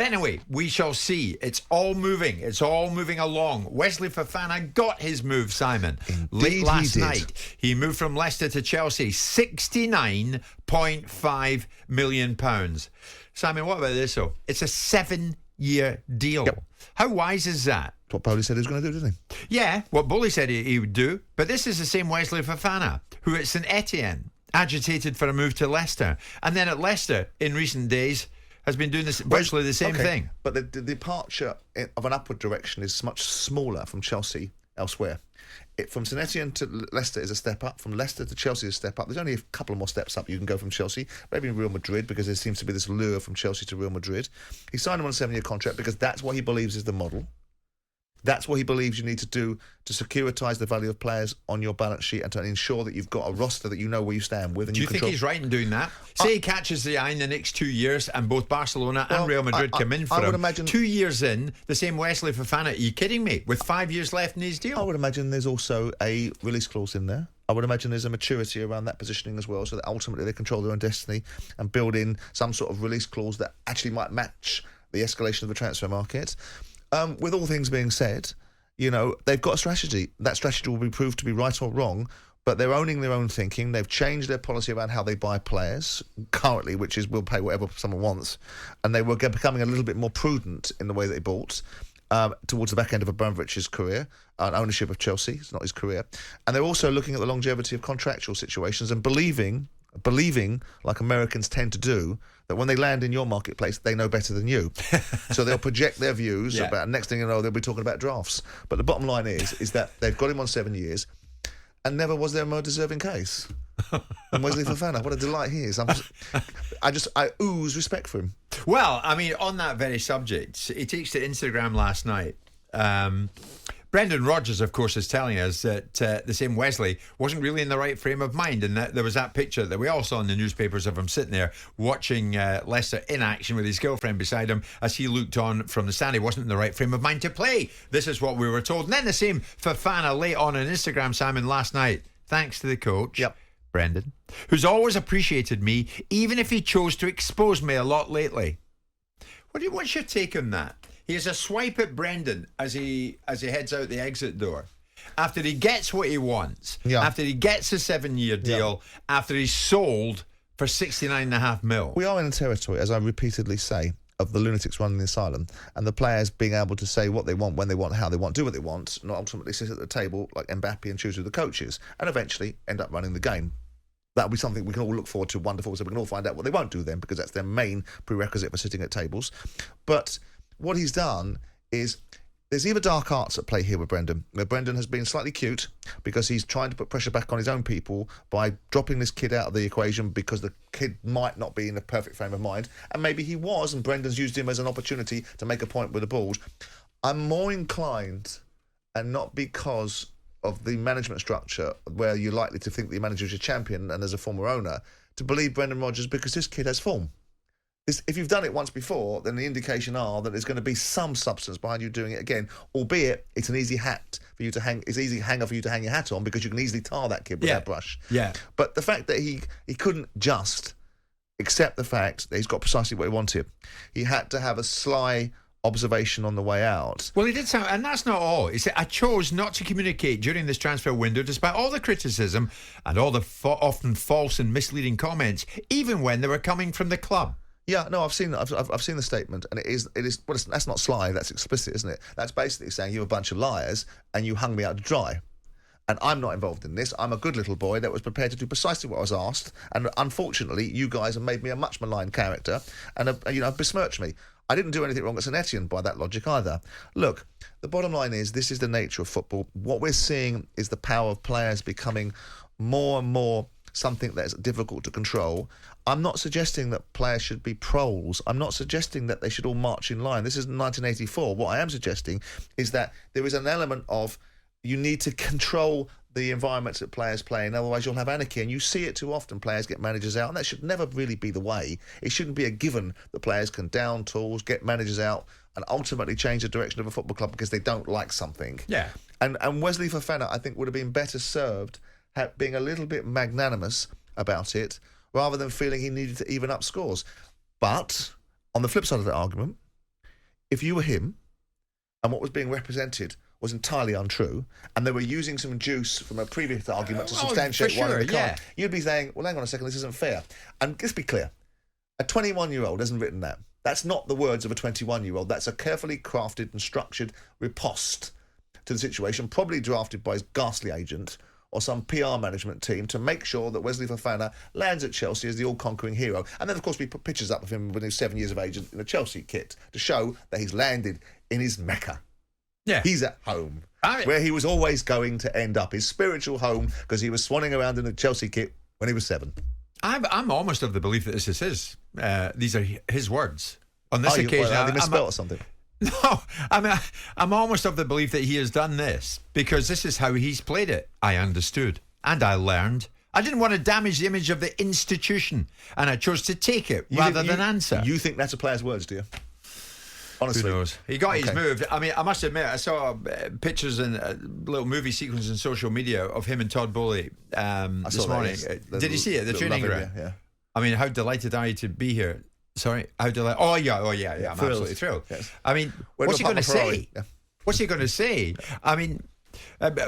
anyway, we shall see. It's all moving. It's all moving along. Wesley Fofana got his move, Simon. Indeed, late last he did. night. He moved from Leicester to Chelsea. £69.5 million. Simon, what about this, though? It's a 7-year deal. Yep. How wise is that? That's what Bowley said he was going to do, didn't he? Yeah, what Bowley said he would do. But this is the same Wesley Fofana, who at St Etienne agitated for a move to Leicester. And then at Leicester, in recent days, has been doing this virtually the same thing. But the departure of an upward direction is much smaller from Chelsea elsewhere. From St Etienne to Leicester is a step up. From Leicester to Chelsea is a step up. There's only a couple of more steps up you can go from Chelsea. Maybe Real Madrid, because there seems to be this lure from Chelsea to Real Madrid. He signed him on a 7-year contract because that's what he believes is the model. That's what he believes you need to do to securitise the value of players on your balance sheet and to ensure that you've got a roster that you know where you stand with. And Do you think he's right in doing that? Say he catches the eye in the next 2 years and both Barcelona and Real Madrid come in for him. Imagine 2 years in, the same Wesley Fofana. Are you kidding me? With 5 years left in his deal? I would imagine there's also a release clause in there. I would imagine there's a maturity around that positioning as well, so that ultimately they control their own destiny and build in some sort of release clause that actually might match the escalation of the transfer market. With all things being said, you know, they've got a strategy. That strategy will be proved to be right or wrong, but they're owning their own thinking. They've changed their policy around how they buy players currently, which is we'll pay whatever someone wants, and they were becoming a little bit more prudent in the way that they bought towards the back end of Abramovich's career and ownership of Chelsea. It's not his career. And they're also looking at the longevity of contractual situations and believing, like Americans tend to do, that when they land in your marketplace, they know better than you. So they'll project their views about, next thing you know, they'll be talking about drafts. But the bottom line is that they've got him on 7 years, and never was there a more deserving case. And Wesley Fofana, what a delight he is. I ooze respect for him. Well, I mean, on that very subject, he takes to Instagram last night. Brendan Rodgers, of course, is telling us that the same Wesley wasn't really in the right frame of mind, and that there was that picture that we all saw in the newspapers of him sitting there watching Leicester in action with his girlfriend beside him as he looked on from the stand. He wasn't in the right frame of mind to play. This is what we were told. And then the same Fofana late on Instagram, Simon, last night, thanks to the coach, Brendan, who's always appreciated me, even if he chose to expose me a lot lately. What's your take on that? He has a swipe at Brendan as he heads out the exit door. After he gets what he wants, after he gets a 7-year deal, after he's sold for 69.5 mil. We are in a territory, as I repeatedly say, of the lunatics running the asylum, and the players being able to say what they want, when they want, how they want, do what they want, not ultimately sit at the table like Mbappe and choose who the coach is, and eventually end up running the game. That'll be something we can all look forward to, wonderful, so we can all find out what they won't do then, because that's their main prerequisite for sitting at tables. But what he's done is, there's either dark arts at play here with Brendan, where Brendan has been slightly cute because he's trying to put pressure back on his own people by dropping this kid out of the equation because the kid might not be in a perfect frame of mind, and maybe he was, and Brendan's used him as an opportunity to make a point with the balls. I'm more inclined, and not because of the management structure where you're likely to think the manager is your champion and as a former owner, to believe Brendan Rodgers because this kid has form. If you've done it once before, then the indication are that there's going to be some substance behind you doing it again, albeit it's an easy hat for you to hang. It's an easy hanger for you to hang your hat on because you can easily tar that kid with that brush. Yeah. But the fact that he couldn't just accept the fact that he's got precisely what he wanted, he had to have a sly observation on the way out. Well, he did sound, and that's not all. He said, I chose not to communicate during this transfer window despite all the criticism and all the often false and misleading comments, even when they were coming from the club. Yeah, no, I've seen the statement, and it is. Well, that's not sly. That's explicit, isn't it? That's basically saying you're a bunch of liars and you hung me out to dry. And I'm not involved in this. I'm a good little boy that was prepared to do precisely what I was asked. And unfortunately, you guys have made me a much maligned character and have besmirched me. I didn't do anything wrong at St Etienne by that logic either. Look, the bottom line is this is the nature of football. What we're seeing is the power of players becoming more and more something that's difficult to control. I'm not suggesting that players should be proles. I'm not suggesting that they should all march in line. This is 1984. What I am suggesting is that there is an element of you need to control the environments that players play in, otherwise you'll have anarchy. And you see it too often, players get managers out, and that should never really be the way. It shouldn't be a given that players can down tools, get managers out, and ultimately change the direction of a football club because they don't like something. Yeah. And Wesley Fofana, I think, would have been better served being a little bit magnanimous about it, rather than feeling he needed to even up scores. But on the flip side of that argument, if you were him and what was being represented was entirely untrue, and they were using some juice from a previous argument to substantiate one of the cards, you'd be saying, well, hang on a second, this isn't fair. And let's be clear, a 21-year-old hasn't written that. That's not the words of a 21-year-old. That's a carefully crafted and structured riposte to the situation, probably drafted by his ghastly agent or some PR management team to make sure that Wesley Fofana lands at Chelsea as the all-conquering hero. And then, of course, we put pictures up of him when he was 7 years of age in a Chelsea kit to show that he's landed in his Mecca. Yeah. He's at home, where he was always going to end up, his spiritual home, because he was swanning around in a Chelsea kit when he was 7. I'm almost of the belief that this is his. These are his words. On this occasion, they misspelled or something. No, I'm almost of the belief that he has done this because this is how he's played it. I understood and I learned. I didn't want to damage the image of the institution, and I chose to take it rather than answer. You think that's a player's words, do you? Honestly. Who knows? He got his move. I mean, I must admit, I saw pictures and a little movie sequence on social media of him and Todd Bowley this morning. Did you see it? The training ground. Yeah. I mean, how delighted are you to be here? Sorry, how delighted? Oh yeah. I'm absolutely thrilled. Yes. I mean, what's he going to say? Yeah. What's he going to say? I mean,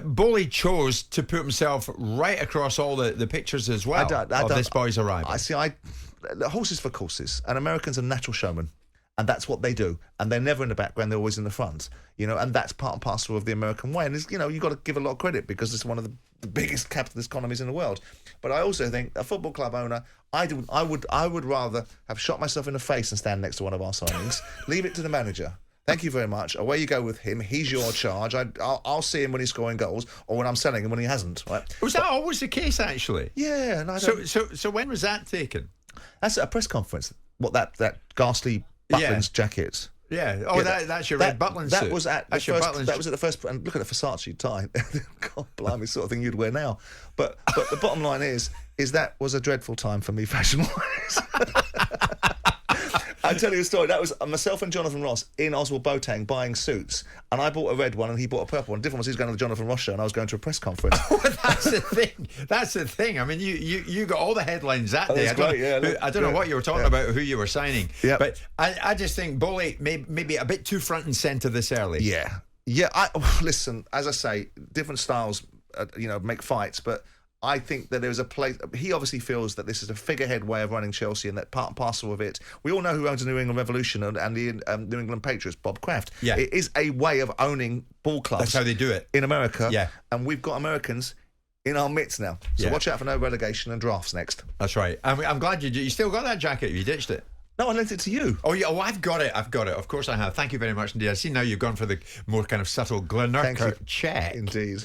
Bowley chose to put himself right across all the pictures as well of this boy's arrival. The horses for courses, and Americans are natural showmen. And that's what they do. And they're never in the background, they're always in the front. And that's part and parcel of the American way. And, you've got to give a lot of credit because it's one of the biggest capitalist economies in the world. But I also think a football club owner, I would rather have shot myself in the face and stand next to one of our signings. Leave it to the manager. Thank you very much. Away you go with him. He's your charge. I'll see him when he's scoring goals or when I'm selling him when he hasn't. Right? Was that always the case, actually? Yeah. No, so when was that taken? That's at a press conference. What, that ghastly Butlins jacket. Yeah. Oh, that's your red Butlins suit. That was at the first. And look at the Versace tie. God blimey, sort of thing you'd wear now. But the bottom line is that was a dreadful time for me fashion-wise. I'll tell you a story. That was myself and Jonathan Ross in Oswald Boateng buying suits, and I bought a red one and he bought a purple one. Different was he was going to the Jonathan Ross show and I was going to a press conference. Oh, that's the thing. That's the thing. I mean, you got all the headlines that day. I don't know what you were talking about, who you were signing. Yeah. But I just think Bowley maybe a bit too front and centre this early. Yeah. Listen, as I say, different styles, make fights, but I think that there's a place. He obviously feels that this is a figurehead way of running Chelsea, and that part and parcel of it. We all know who owns the New England Revolution and the New England Patriots, Bob Kraft. Yeah. It is a way of owning ball clubs. That's how they do it in America. Yeah, and we've got Americans in our midst now. So watch out for no relegation and drafts next. That's right. I'm glad you still got that jacket. You ditched it. No, I lent it to you. Oh, yeah. Oh, I've got it. Of course I have. Thank you very much indeed. I see now you've gone for the more kind of subtle Glenurquhart check. Indeed.